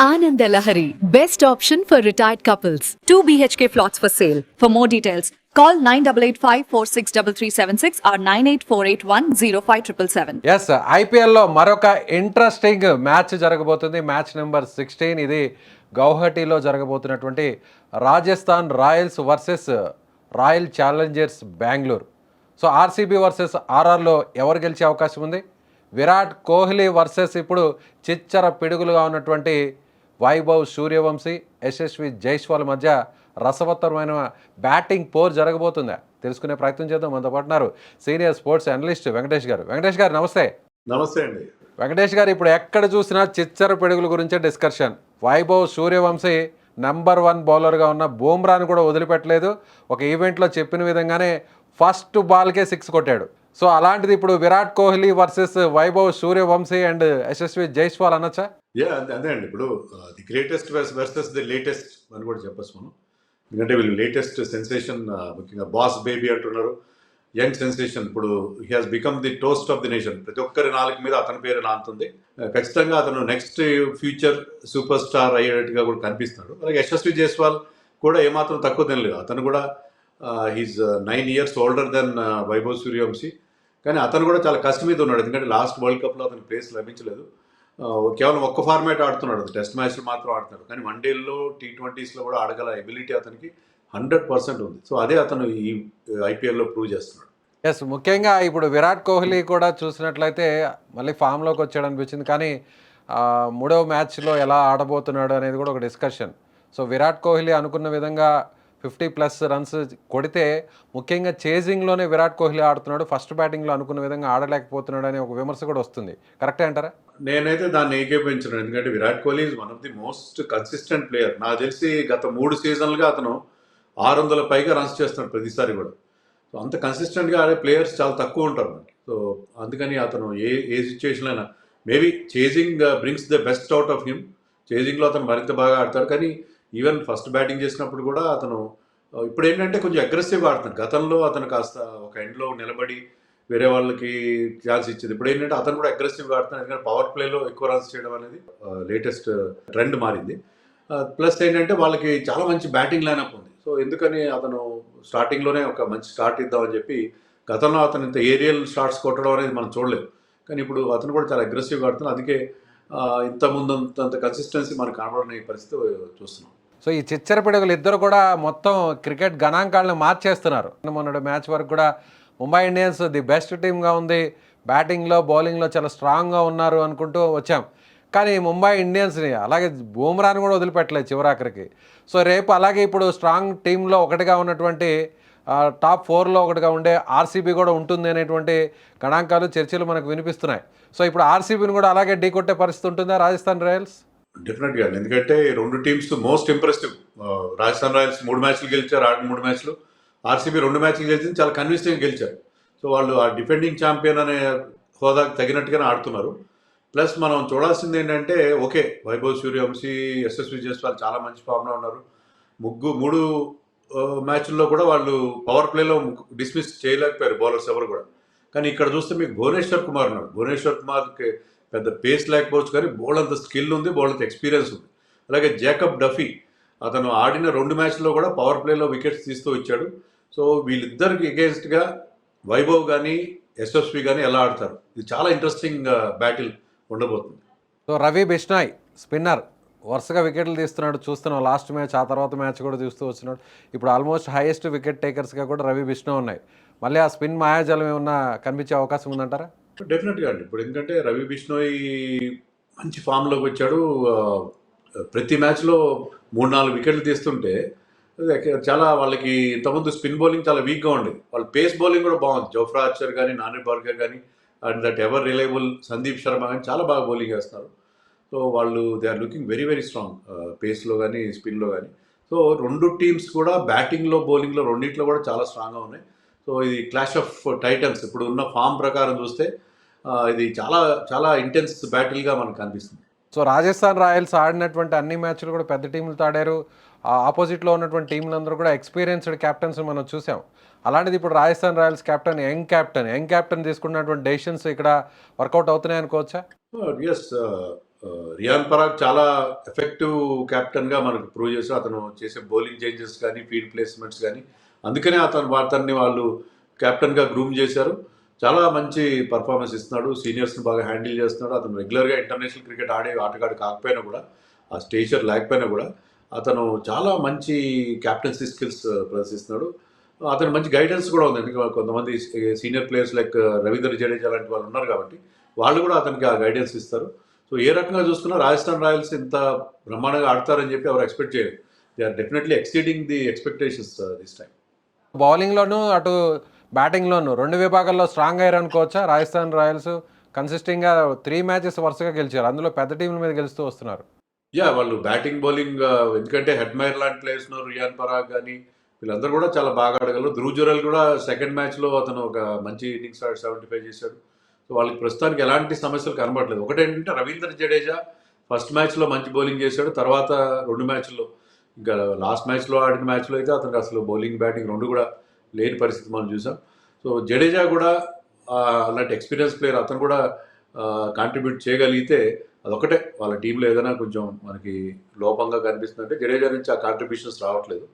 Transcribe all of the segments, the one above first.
Ananda Lahari, best option for retired couples. 2 BHK plots for sale. For more details, call 9885463376 or 9848105777. Yes ఐపీఎల్లో మరొక interesting match జరగబోతుంది. Match number 16. ఇది గౌహటిలో జరగబోతున్నటువంటి Rajasthan Royals versus Royal Challengers Bengaluru. So RCB versus ఆర్ఆర్లో ఎవరు గెలిచే అవకాశం ఉంది? విరాట్ కోహ్లీ వర్సెస్ ఇప్పుడు చిచ్చర పిడుగులుగా ఉన్నటువంటి వైభవ్ సూర్యవంశీ, యశస్వి జైస్వాల్ మధ్య రసవత్తరమైన బ్యాటింగ్ పోర్ జరగబోతుందా తెలుసుకునే ప్రయత్నం చేద్దాం. మనతో పాటున్నారు సీనియర్ స్పోర్ట్స్ అనలిస్ట్ వెంకటేష్ గారు. వెంకటేష్ గారు నమస్తే. నమస్తే అండి. వెంకటేష్ గారు, ఇప్పుడు ఎక్కడ చూసినా చిచ్చర పిడుగుల గురించే డిస్కషన్. వైభవ్ సూర్యవంశీ నెంబర్ 1 బౌలర్గా ఉన్న బూమ్రాను కూడా వదిలిపెట్టలేదు. ఒక ఈవెంట్లో చెప్పిన విధంగానే ఫస్ట్ బాల్కే 6 కొట్టాడు. సో అలాంటిది ఇప్పుడు విరాట్ కోహ్లీ వర్సెస్ వైభవ్ సూర్యవంశీ అండ్ యశస్వి జైస్వాల్ అనొచ్చా? అదే అండి. ఇప్పుడు the greatest versus the latest అని కూడా చెప్పచ్చు మనం. ఎందుకంటే వీళ్ళు లేటెస్ట్ సెన్సేషన్, ముఖ్యంగా బాస్ బేబీ అంటున్నారు, యంగ్ సెన్సేషన్. ఇప్పుడు he has become the toast of the nation. ప్రతి ఒక్కరి నాలుగు మీద అతని పేరు నాంతుంది. ఖచ్చితంగా అతను నెక్స్ట్ ఫ్యూచర్ సూపర్ స్టార్ అయ్యేట్టుగా కూడా కనిపిస్తున్నాడు. అలాగే యశస్వి జైస్వాల్ కూడా ఏమాత్రం తక్కువ తినలేదు. అతను కూడా he's 9 years older than Vaibhav Suryavanshi. కానీ అతను కూడా చాలా కష్టం మీద ఉన్నాడు. ఎందుకంటే లాస్ట్ వరల్డ్ కప్లో అతను ప్లేస్ లభించలేదు. కేవలం ఒక్క ఫార్మాట్ ఆడుతున్నాడు, టెస్ట్ మ్యాచ్లు మాత్రం ఆడుతున్నాడు. కానీ వన్డేల్లో T20sలో కూడా ఆడగల ఎబిలిటీ అతనికి 100% ఉంది. సో అదే అతను ఈ ఐపీఎల్లో ప్రూవ్ చేస్తున్నాడు. ఎస్, ముఖ్యంగా ఇప్పుడు విరాట్ కోహ్లీ కూడా చూసినట్లయితే మళ్ళీ ఫామ్లోకి వచ్చాడు అనిపించింది. కానీ మూడవ మ్యాచ్లో ఎలా ఆడబోతున్నాడు అనేది కూడా ఒక డిస్కషన్. సో విరాట్ కోహ్లీ అనుకున్న విధంగా 50+ రన్స్ కొడితే, ముఖ్యంగా చేజింగ్లోనే విరాట్ కోహ్లీ ఆడుతున్నాడు, ఫస్ట్ బ్యాటింగ్లో అనుకున్న విధంగా ఆడలేకపోతున్నాడు అనే ఒక విమర్శ కూడా వస్తుంది. కరెక్టే అంటారా? నేనైతే దాన్ని ఏకీపించను. ఎందుకంటే Virat Kohli is one of the most consistent player. నాకు తెలిసి గత 3 సీజన్లుగా అతను 600 పైగా రన్స్ చేస్తున్నాడు ప్రతిసారి కూడా. సో అంత కన్సిస్టెంట్గా ఆడే ప్లేయర్స్ చాలా తక్కువ ఉంటారు మనకి. సో అందుకని అతను ఏ సిచ్యువేషన్ అయినా maybe chasing brings the best out of him. చేజింగ్లో అతను మరింత బాగా ఆడతాడు. కానీ ఈవెన్ ఫస్ట్ బ్యాటింగ్ చేసినప్పుడు కూడా అతను ఇప్పుడు ఏంటంటే కొంచెం అగ్రెసివ్గా ఆడుతున్నాడు. గతంలో అతను కాస్త ఒక ఎండ్లో నిలబడి వేరే వాళ్ళకి ఛాన్స్ ఇచ్చేది. ఇప్పుడు ఏంటంటే అతను కూడా అగ్రెసివ్గా ఆడుతున్నాడు. ఎందుకంటే పవర్ ప్లేలో ఎక్కువ రన్స్ చేయడం అనేది లేటెస్ట్ ట్రెండ్ మారింది. ప్లస్ ఏంటంటే వాళ్ళకి చాలా మంచి బ్యాటింగ్ లైనప్ ఉంది. సో ఎందుకని అతను స్టార్టింగ్లోనే ఒక మంచి స్టార్ట్ ఇద్దామని చెప్పి, గతంలో అతను ఇంత ఏరియల్ షాట్స్ కొట్టడం అనేది మనం చూడలేదు. కానీ ఇప్పుడు అతను కూడా చాలా అగ్రెసివ్గా ఆడుతున్నాడు. అందుకే ఇంత ముందు అంత కన్సిస్టెన్సీ మనకు కనబడని పరిస్థితి చూస్తున్నాం. సో ఈ చిచ్చర పిడుగులు ఇద్దరు కూడా మొత్తం క్రికెట్ గణాంకాలను మార్చేస్తున్నారు. మొన్నటి మ్యాచ్ వరకు కూడా ముంబై ఇండియన్స్ ది బెస్ట్ టీమ్గా ఉంది, బ్యాటింగ్లో బౌలింగ్లో చాలా స్ట్రాంగ్గా ఉన్నారు అనుకుంటూ వచ్చాం. కానీ ముంబై ఇండియన్స్ని అలాగే బూమ్రాని కూడా వదిలిపెట్టలేదు చివరాఖరికి. సో రేపు అలాగే ఇప్పుడు స్ట్రాంగ్ టీంలో ఒకటిగా ఉన్నటువంటి టాప్ 4లో ఒకటిగా ఉండే ఆర్సీబీ కూడా ఉంటుంది అనేటువంటి గణాంకాలు, చర్చలు మనకు వినిపిస్తున్నాయి. సో ఇప్పుడు ఆర్సీబీని కూడా అలాగే ఢీకొట్టే పరిస్థితి ఉంటుందా రాజస్థాన్ రాయల్స్? డెఫినెట్గా. ఎందుకంటే రెండు teams most impressive. Rajasthan Royals 3 మ్యాచ్లు గెలిచారు, 3 మ్యాచ్లు. ఆర్సీబీ 2 మ్యాచ్లు గెలిచింది, చాలా కన్విన్సింగ్గా గెలిచారు. సో వాళ్ళు ఆ డిఫెండింగ్ ఛాంపియన్ అనే హోదాకి తగినట్టుగానే ఆడుతున్నారు. ప్లస్ మనం చూడాల్సింది ఏంటంటే, ఓకే వైభవ్ సూర్యవంశీ, యశస్వి జైస్వాల్ చాలా మంచి ఫామ్లో ఉన్నారు. 3 మ్యాచ్ల్లో కూడా వాళ్ళు పవర్ ప్లేలో డిస్మిస్ చేయలేకపోయారు బౌలర్స్ ఎవరు కూడా. కానీ ఇక్కడ చూస్తే మీకు భువనేశ్వర్ కుమార్ ఉన్నాడు. భువనేశ్వర్ కుమార్కి పెద్ద పేస్ లేకపోవచ్చు, కానీ బౌల్ అంత స్కిల్ ఉంది, బౌల్ అంత ఎక్స్పీరియన్స్ ఉంది. అలాగే జాకబ్ డఫీ, అతను ఆడిన 2 మ్యాచ్ల్లో కూడా పవర్ ప్లేలో వికెట్స్ తీస్తూ ఇచ్చాడు. సో వీళ్ళిద్దరికి అగేన్స్ట్గా వైభవ్ కానీ యశస్వి కానీ ఎలా ఆడతారు, ఇది చాలా ఇంట్రెస్టింగ్ బ్యాటిల్ ఉండబోతుంది. సో రవి బిష్నాయ్ స్పిన్నర్ వరుసగా వికెట్లు తీస్తున్నాడు, చూస్తున్నాం. లాస్ట్ మ్యాచ్, ఆ తర్వాత మ్యాచ్ కూడా చూస్తూ వస్తున్నాడు. ఇప్పుడు ఆల్మోస్ట్ హైయెస్ట్ వికెట్ టేకర్స్గా కూడా రవి బిష్నాయ్ ఉన్నాయి. మళ్ళీ ఆ స్పిన్ మాయాజలం ఏమన్నా కనిపించే అవకాశం ఉందంటారా? డెఫినెట్గా అండి. ఇప్పుడు ఎందుకంటే రవి బిష్నోయ్ మంచి ఫామ్లోకి వచ్చాడు. ప్రతి మ్యాచ్లో 3-4 వికెట్లు తీస్తుంటే చాలా వాళ్ళకి ఇంతకుముందు స్పిన్ బౌలింగ్ చాలా వీక్గా ఉండేది. వాళ్ళ పేస్ బౌలింగ్ కూడా బాగుంది. జోఫ్రా ఆర్చర్ కానీ, నాని బార్గర్ కానీ, and that ever reliable Sandeep Sharma కానీ చాలా బాగా బౌలింగ్ వేస్తున్నారు. సో వాళ్ళు they are looking very very strong పేస్లో కానీ స్పిన్లో కానీ. సో 2 టీమ్స్ కూడా బ్యాటింగ్లో బౌలింగ్లో రెండింటిలో కూడా చాలా స్ట్రాంగ్గా ఉన్నాయి. సో ఇది క్లాష్ ఆఫ్ టైటన్స్. ఇప్పుడు ఉన్న ఫామ్ ప్రకారం చూస్తే ఇది చాలా చాలా ఇంటెన్స్ బ్యాటిల్గా మనకు కనిపిస్తుంది. సో రాజస్థాన్ రాయల్స్ ఆడినటువంటి అన్ని మ్యాచ్లు కూడా పెద్ద టీంలతో ఆడారు. ఆపోజిట్లో ఉన్నటువంటి టీంలందరూ కూడా ఎక్స్పీరియన్స్డ్ క్యాప్టెన్స్ మనం చూసాం. అలాంటిది ఇప్పుడు రాజస్థాన్ రాయల్స్ యంగ్ క్యాప్టెన్ తీసుకున్నటువంటి డెసిషన్స్ ఇక్కడ వర్కౌట్ అవుతున్నాయి అనుకోవచ్చా? ఎస్, రియాన్ పరాగ్ చాలా ఎఫెక్టివ్ కెప్టెన్గా మనకు ప్రూవ్ చేశారు. అతను చేసే బౌలింగ్ చేంజెస్ కానీ ఫీల్డ్ ప్లేస్మెంట్స్ కానీ అందుకనే అతన్ని వాళ్ళు కెప్టెన్గా గ్రూమ్ చేశారు. చాలా మంచి పర్ఫార్మెన్స్ ఇస్తున్నాడు. సీనియర్స్ని బాగా హ్యాండిల్ చేస్తున్నాడు. అతను రెగ్యులర్గా ఇంటర్నేషనల్ క్రికెట్ ఆడే ఆటగాడు కాకపోయినా కూడా, ఆ స్టేచర్ లేకపోయినా కూడా అతను చాలా మంచి క్యాప్టెన్సీ స్కిల్స్ ప్రదర్శిస్తున్నాడు. అతను మంచి గైడెన్స్ కూడా ఉంది. ఎందుకంటే కొంతమంది senior players like Ravindra Jadeja లాంటి వాళ్ళు ఉన్నారు కాబట్టి వాళ్ళు కూడా అతనికి ఆ గైడెన్స్ ఇస్తారు. సో ఏ రకంగా చూసుకున్నా రాజస్థాన్ రాయల్స్ ఇంత బ్రహ్మాండంగా ఆడతారని చెప్పి ఎవరు ఎక్స్పెక్ట్ చేయరు. They are definitely exceeding the expectations this time. బౌలింగ్లోను అటు బ్యాటింగ్లోను 2 విభాగాల్లో స్ట్రాంగ్ అయ్యారు అనుకోవచ్చా? రాజస్థాన్ రాయల్స్ కన్సిస్టింగ్గా 3 మ్యాచెస్ వరుసగా గెలిచారు, అందులో పెద్ద టీంల మీద గెలుస్తూ వస్తున్నారు. వాళ్ళు బ్యాటింగ్ బౌలింగ్ ఎందుకంటే హెడ్మైర్ లాంటి ప్లేయర్స్ ఉన్నారు, రియాన్ పరాగ్ కానీ వీళ్ళందరూ కూడా చాలా బాగా ఆడగలరు. ధ్రువ్ జురెల్ కూడా సెకండ్ మ్యాచ్లో అతను ఒక మంచి ఇన్నింగ్స్ 75 చేశాడు. సో వాళ్ళకి ప్రస్తుతానికి ఎలాంటి సమస్యలు కనబడలేదు. ఒకటేంటంటే రవీంద్ర జడేజా ఫస్ట్ మ్యాచ్లో మంచి బౌలింగ్ చేశాడు. తర్వాత 2 మ్యాచ్ల్లో, ఇంకా లాస్ట్ మ్యాచ్లో ఆడిన మ్యాచ్లో అయితే అతనికి అసలు బౌలింగ్ బ్యాటింగ్ 2 కూడా లేని పరిస్థితి మనం చూసాం. సో జడేజా కూడా అలాంటి ఎక్స్పీరియన్స్ ప్లేయర్, అతను కూడా కాంట్రిబ్యూట్ చేయగలిగితే అదొకటే వాళ్ళ టీంలో ఏదైనా కొంచెం మనకి లోపంగా కనిపిస్తుందంటే జడేజా నుంచి ఆ కాంట్రిబ్యూషన్స్ రావట్లేదు.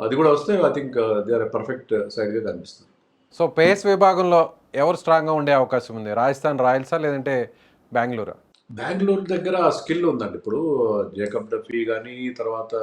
అది కూడా వస్తే I think they are perfect సైడ్గా కనిపిస్తుంది. సో పేస్ విభాగంలో ఎవరు స్ట్రాంగ్గా ఉండే అవకాశం ఉంది? రాజస్థాన్ రాయల్సా లేదంటే బెంగళూరా? బెంగళూరు దగ్గర ఆ స్కిల్ ఉందండి. ఇప్పుడు జేకబ్ డఫీ కానీ తర్వాత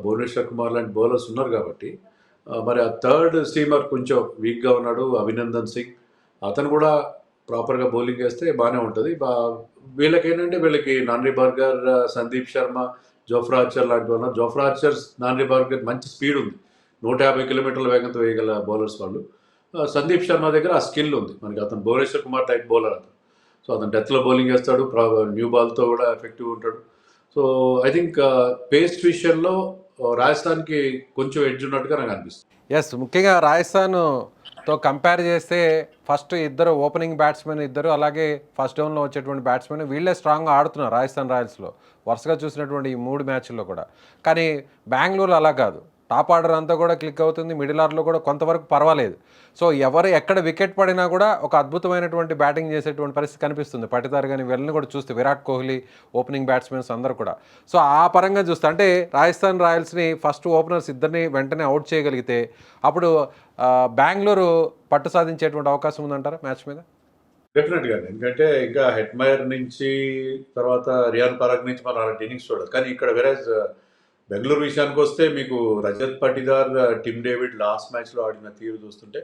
భువనేశ్వర్ కుమార్ లాంటి బౌలర్స్ ఉన్నారు కాబట్టి మరి ఆ థర్డ్ స్టీమర్ కొంచెం వీక్గా ఉన్నాడు అభినందన్ సింగ్. అతను కూడా ప్రాపర్గా బౌలింగ్ వేస్తే బాగానే ఉంటుంది. వీళ్ళకేంటంటే వీళ్ళకి Nandre Burger, Sandeep Sharma, Jofra Archer లాంటి వాళ్ళు. జోఫ్రా ఆర్చర్, నాన్రీ బర్గర్ మంచి స్పీడ్ ఉంది, 150 కిలోమీటర్ల వేగంతో వేయగల బౌలర్స్ వాళ్ళు. సందీప్ శర్మ దగ్గర ఆ స్కిల్ ఉంది మనకి. అతను భువనేశ్వర్ కుమార్ టైప్ బౌలర్ అతను. సో అతను డెత్లో బౌలింగ్ వేస్తాడు, న్యూ బాల్తో కూడా ఎఫెక్టివ్ ఉంటాడు. సో ఐ థింక్ పేస్ విషయంలో రాజస్థాన్కి కొంచెం ఎడ్జ్ ఉన్నట్టుగా నాకు అనిపిస్తుంది. ఎస్, ముఖ్యంగా రాజస్థాన్తో కంపేర్ చేస్తే ఫస్ట్ ఇద్దరు ఓపెనింగ్ బ్యాట్స్మెన్ ఇద్దరు, అలాగే ఫస్ట్ డౌన్లో వచ్చేటువంటి బ్యాట్స్మెన్ వీళ్ళే స్ట్రాంగ్గా ఆడుతున్నారు రాజస్థాన్ రాయల్స్లో వరుసగా చూసినటువంటి ఈ 3 మ్యాచ్ల్లో కూడా. కానీ బెంగళూరు అలా కాదు, టాప్ ఆర్డర్ అంతా కూడా క్లిక్ అవుతుంది, మిడిల్ ఆర్డర్లో కూడా కొంతవరకు పర్వాలేదు. సో ఎవరు ఎక్కడ వికెట్ పడినా కూడా ఒక అద్భుతమైనటువంటి బ్యాటింగ్ చేసేటువంటి పరిస్థితి కనిపిస్తుంది. పటిదార్ కానీ వీళ్ళని కూడా చూస్తే, విరాట్ కోహ్లీ, ఓపెనింగ్ బ్యాట్స్మెన్స్ అందరూ కూడా. సో ఆ పరంగా చూస్తే అంటే రాజస్థాన్ రాయల్స్ని ఫస్ట్ ఓపెనర్స్ ఇద్దరిని వెంటనే అవుట్ చేయగలిగితే అప్పుడు బెంగళూరు పట్టు సాధించేటువంటి అవకాశం ఉందంటారా మ్యాచ్ మీద? డెఫినెట్గా, ఎందుకంటే ఇంకా హెడ్మైర్ నుంచి తర్వాత రియాన్ పరాగ్ నుంచి మనం అలాంటి ఇన్నింగ్స్ చూడదు. కానీ ఇక్కడ వెరాజ్ బెంగళూరు విషయానికి వస్తే మీకు Rajat Patidar, Tim David last మ్యాచ్లో ఆడిన తీరు చూస్తుంటే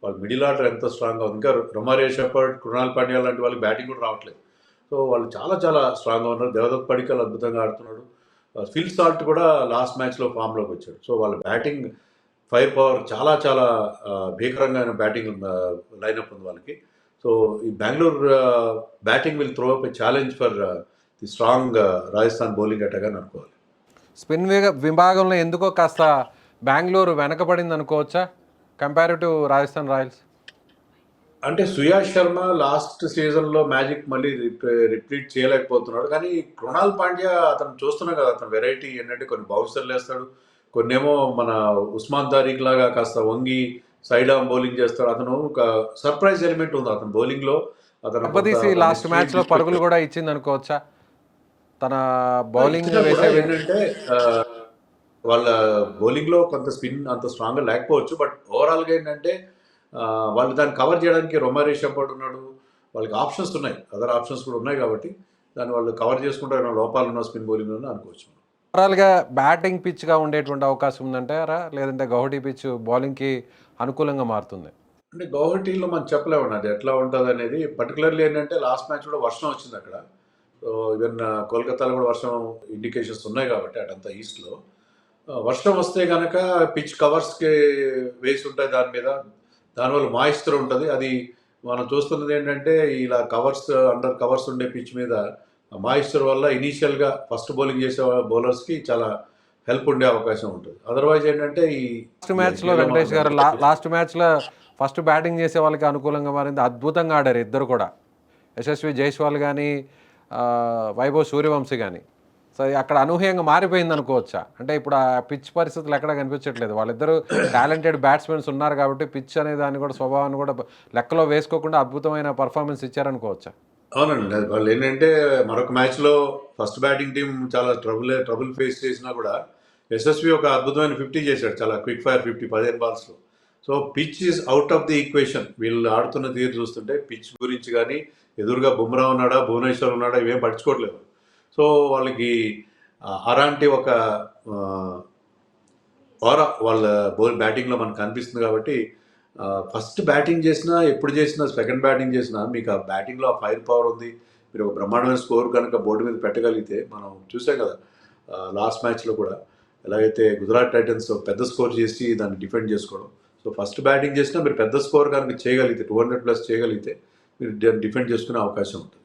వాళ్ళు మిడిల్ ఆర్డర్ ఎంత స్ట్రాంగ్గా ఉంది. ఇంకా రొమారియో షెపర్డ్, కృణాల్ పాండ్యా లాంటి వాళ్ళకి బ్యాటింగ్ కూడా రావట్లేదు. సో వాళ్ళు చాలా చాలా స్ట్రాంగ్గా ఉన్నారు. దేవదత్ పడికల్ అద్భుతంగా ఆడుతున్నాడు. ఫిల్ సాల్ట్ కూడా లాస్ట్ మ్యాచ్లో ఫామ్లోకి వచ్చాడు. సో వాళ్ళ బ్యాటింగ్ ఫైర్ పవర్ చాలా చాలా భీకరంగా బ్యాటింగ్ లైనప్ ఉంది వాళ్ళకి. సో ఈ Bengaluru batting will throw up a challenge for the strong Rajasthan bowling attack అని అనుకోవాలి. స్పిన్ విభాగంలో ఎందుకో కాస్త బెంగళూరు వెనకబడింది అనుకోవచ్చా కంపారిటివ్ రాజస్థాన్ రాయల్స్? అంటే సుయాష్ శర్మ లాస్ట్ సీజన్లో మ్యాజిక్ మళ్ళీ రిపీట్ చేయలేకపోతున్నాడు. కానీ కృణాల్ పాండ్యా అతను చూస్తున్నాం కదా, అతను వెరైటీ ఏంటంటే కొన్ని బౌన్సర్లు వేస్తాడు, కొన్నేమో మన ఉస్మాన్ తారీఖ్ లాగా కాస్త వంగి సైడ్ ఆర్మ్ బౌలింగ్ చేస్తాడు. అతను ఒక సర్ప్రైజ్ ఎలిమెంట్ ఉంది అతను బౌలింగ్లో. అతను లాస్ట్ మ్యాచ్లో పరుగులు కూడా ఇచ్చింది అనుకోవచ్చా? తన బౌలింగ్ ఏంటంటే వాళ్ళ బౌలింగ్లో కొంత స్పిన్ అంత స్ట్రాంగ్గా లేకపోవచ్చు, బట్ ఓవరాల్గా ఏంటంటే వాళ్ళు దాన్ని కవర్ చేయడానికి రొమారియో షెపర్డ్ ఉన్నాడు. వాళ్ళకి ఆప్షన్స్ ఉన్నాయి, అదర్ ఆప్షన్స్ కూడా ఉన్నాయి కాబట్టి దాన్ని వాళ్ళు కవర్ చేసుకుంటారు. లోపాలు ఉన్న స్పిన్ బౌలింగ్ అనుకోవచ్చు. ఓవరాల్గా బ్యాటింగ్ పిచ్గా ఉండేటువంటి అవకాశం ఉందంటారా, లేదంటే గౌహటి పిచ్ బౌలింగ్కి అనుకూలంగా మారుతుంది? అంటే గౌహటిలో మనం చెప్పలేము అది ఎట్లా ఉంటుంది అనేది. పర్టికులర్లీ ఏంటంటే లాస్ట్ మ్యాచ్ కూడా వర్షం వచ్చింది అక్కడ. సో ఈవెన్ కోల్కతాలో కూడా వర్షం ఇండికేషన్స్ ఉన్నాయి కాబట్టి అటంతా ఈస్ట్లో వర్షం వస్తే కనుక పిచ్ కవర్స్కి వేసి ఉంటాయి దాని మీద, దానివల్ల మాయిశ్చర్ ఉంటుంది. అది మనం చూస్తున్నది ఏంటంటే ఇలా కవర్స్, అండర్ కవర్స్ ఉండే పిచ్ మీద మాయిశ్చర్ వల్ల ఇనీషియల్గా ఫస్ట్ బౌలింగ్ చేసే బౌలర్స్కి చాలా హెల్ప్ ఉండే అవకాశం ఉంటుంది. అదర్వైజ్ ఏంటంటే ఈ లాస్ట్ మ్యాచ్లో వెంకటేష్ గారు లాస్ట్ మ్యాచ్లో ఫస్ట్ బ్యాటింగ్ చేసే వాళ్ళకి అనుకూలంగా మారింది. అద్భుతంగా ఆడారు ఇద్దరు కూడా, యశస్వి జైస్వాల్ కానీ వైభవ్ సూర్యవంశీ కానీ. సో అక్కడ అనూహ్యంగా మారిపోయింది అనుకోవచ్చా? అంటే ఇప్పుడు ఆ పిచ్ పరిస్థితులు ఎక్కడ కనిపించట్లేదు. వాళ్ళిద్దరూ టాలెంటెడ్ బ్యాట్స్మెన్స్ ఉన్నారు కాబట్టి పిచ్ అనే దాన్ని కూడా స్వభావాన్ని కూడా లెక్కలో వేసుకోకుండా అద్భుతమైన పర్ఫార్మెన్స్ ఇచ్చారనుకోవచ్చా? అవునండి. అది వాళ్ళు ఏంటంటే మరొక మ్యాచ్‌లో ఫస్ట్ బ్యాటింగ్ టీమ్ చాలా ట్రబుల్ ఫేస్ చేసినా కూడా యశస్వి ఒక అద్భుతమైన 50 చేశాడు. చాలా క్విక్ ఫైర్ 50 15 బాల్స్‌లో. So, pitch is out of the equation. వీళ్ళు ఆడుతున్న తీరు చూస్తుంటే పిచ్ గురించి గానీ, ఎదురుగా బుమ్రా ఉన్నాడా, భువనేశ్వర్ ఉన్నాడా ఇవేం పట్టించుకోవట్లేదు. సో, వాళ్ళకి అలాంటి ఒక ఆహ్, ఓరా వాళ్ళ బ్యాటింగ్‌లో మనకు కనిపిస్తుంది కాబట్టి ఫస్ట్ బ్యాటింగ్ చేసినా, ఎప్పుడు చేసినా, సెకండ్ బ్యాటింగ్ చేసినా మీకు ఆ బ్యాటింగ్‌లో ఆ ఫైర్ పవర్ ఉంది. మీరు ఒక బ్రహ్మాండమైన స్కోర్ కనుక బోర్డు మీద పెట్టగలిగితే మనం చూసాం కదా! లాస్ట్ మ్యాచ్‌లో కూడా ఎలాగైతే గుజరాత్ టైటన్స్ పెద్ద స్కోర్ చేసి దాన్ని డిఫెండ్ చేసుకోవడం. సో, ఫస్ట్ బ్యాటింగ్ చేసినా మీరు పెద్ద స్కోర్ కనుక చేయగలిగితే 200 ప్లస్ చేయగలిగితే మీరు డిఫెండ్ చేసుకునే అవకాశం ఉంటుంది.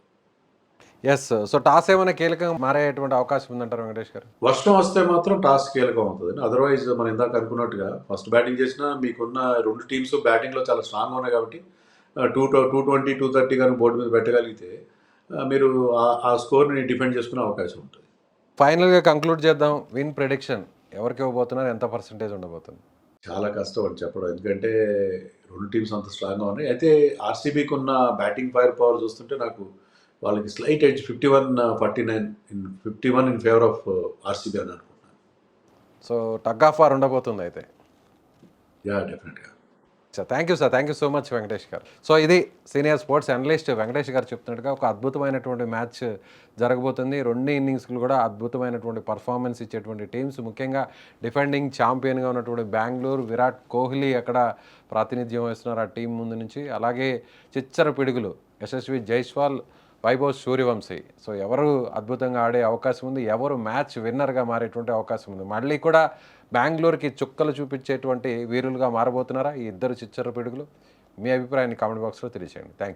ఎస్. సో టాస్ ఏమైనా కీలకంగా మారేటువంటి అవకాశం ఉందంటారు వెంకటేష్ గారు? వర్షం వస్తే మాత్రం టాస్ కీలకం అవుతుంది. అదర్వైజ్ మనం ఇందాక అనుకున్నట్టుగా ఫస్ట్ బ్యాటింగ్ చేసినా మీకున్న 2 టీమ్స్ బ్యాటింగ్‌లో చాలా స్ట్రాంగ్‌గా ఉన్నాయి కాబట్టి 220, 230 గాని బోర్డ్ మీద పెట్టగలిగితే మీరు ఆ స్కోర్‌ని డిఫెండ్ చేసుకునే అవకాశం ఉంటుంది. ఫైనల్‌గా కంక్లూడ్ చేద్దాం. విన్ ప్రిడిక్షన్ ఎవరికి ఇవ్వబోతున్నారు? ఎంత పర్సెంటేజ్ ఉండబోతుంది? చాలా కష్టం అని చెప్పడం. ఎందుకంటే 2 టీమ్స్ అంత స్ట్రాంగ్‌గా ఉన్నాయి. అయితే ఆర్‌సీబీకి ఉన్న బ్యాటింగ్ ఫైర్ పవర్ చూస్తుంటే నాకు వాళ్ళకి slight edge 51 in favour of RCB అని అనుకుంటున్నాను. సో టగ్ ఆఫ్ వార్ ఉండబోతుంది అయితే. యాహ్! డెఫినెట్‌గా. Sir thank you sir. Thank you so much Venkatesh గారు. సో ఇది సీనియర్ స్పోర్ట్స్ అనలిస్ట్ వెంకటేష్ గారు చెప్తున్నట్టుగా ఒక అద్భుతమైనటువంటి మ్యాచ్ జరగబోతుంది. 2 ఇన్నింగ్స్‌లు కూడా అద్భుతమైనటువంటి పర్ఫార్మెన్స్ ఇచ్చేటువంటి టీమ్స్. ముఖ్యంగా డిఫెండింగ్ ఛాంపియన్‌గా ఉన్నటువంటి బెంగుళూరు, విరాట్ కోహ్లీ అక్కడ ప్రాతినిధ్యం వహిస్తున్నారు ఆ టీం ముందు నుంచి. అలాగే చిచ్చర పిడుగులు యశస్వి జైస్వాల్, వైభవ్ సూర్యవంశీ. సో ఎవరు అద్భుతంగా ఆడే అవకాశం ఉంది, ఎవరు మ్యాచ్ విన్నర్గా మారేటువంటి అవకాశం ఉంది. మళ్ళీ కూడా బెంగళూరుకి చుక్కలు చూపించేటువంటి వీరులుగా మారబోతున్నారా ఈ ఇద్దరు చిచ్చర పిడుగులు? మీ అభిప్రాయాన్ని కామెంట్ బాక్స్లో తెలియజేయండి. Thank you.